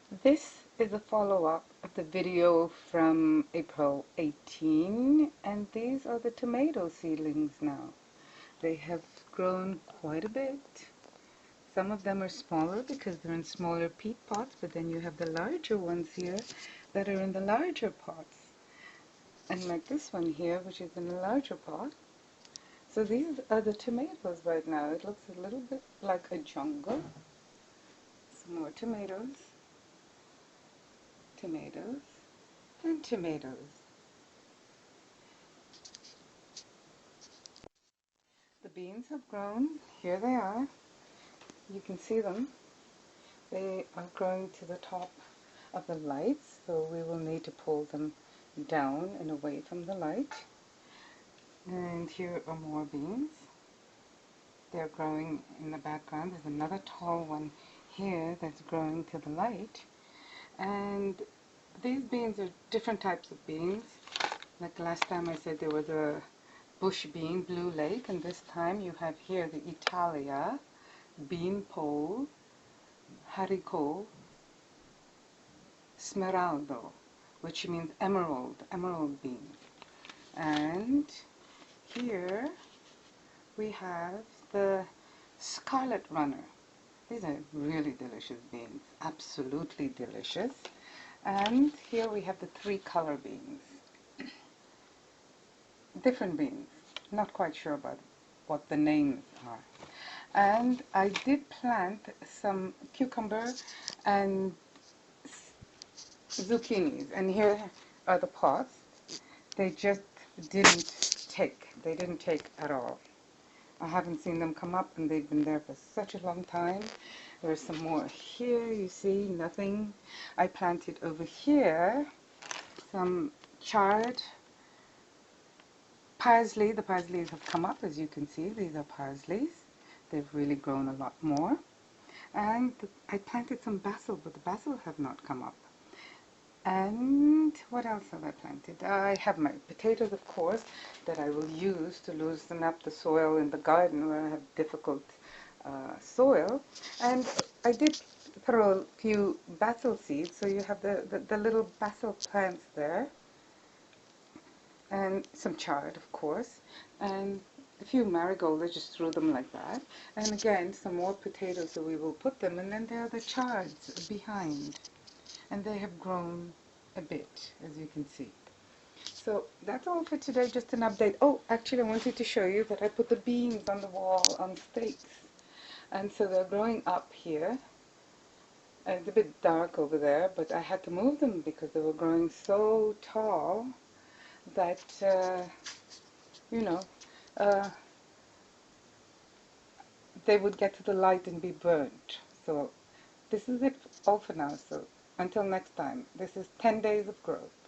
This is a follow-up of the video from April 18, and these are the tomato seedlings now. They have grown quite a bit. Some of them are smaller because they're in smaller peat pots, but then you have the larger ones here that are in the larger pots. And like this one here, which is in a larger pot. So these are the tomatoes right now. It looks a little bit like a jungle. Some more tomatoes. Tomatoes and tomatoes. The beans have grown. Here they are. You can see them. They are growing to the top of the lights, so we will need to pull them down and away from the light. And here are more beans. They're growing in the background. There's another tall one here that's growing to the light. And these beans are different types of beans. Like last time I said there was a bush bean, blue lake, and this time you have here the Italia, bean pole, haricot, smeraldo, which means emerald bean. And here we have the scarlet runner. These are really delicious beans, absolutely delicious. And here we have the three color beans. Different beans. Not quite sure about what the names are. And I did plant some cucumber and zucchinis. And here are the pots. They just didn't take. They didn't take at all. I haven't seen them come up, and they've been there for such a long time. There's some more here, you see, nothing. I planted over here some chard parsley. The parsleys have come up, as you can see. These are parsleys. They've really grown a lot more. And I planted some basil, but the basil have not come up. And what else have I planted? I have my potatoes, of course, that I will use to loosen up the soil in the garden where I have difficult soil. And I did throw a few basil seeds, so you have the little basil plants there. And some chard, of course. And a few marigolds, I just threw them like that. And again, some more potatoes, so we will put them. And then there are the chards behind. And they have grown a bit, as you can see. So that's all for today, just an update. Oh, actually I wanted to show you that I put the beans on the wall on stakes. And so they're growing up here. And it's a bit dark over there, but I had to move them because they were growing so tall that, they would get to the light and be burnt. So this is it all for now. So until next time, this is 10 days of growth.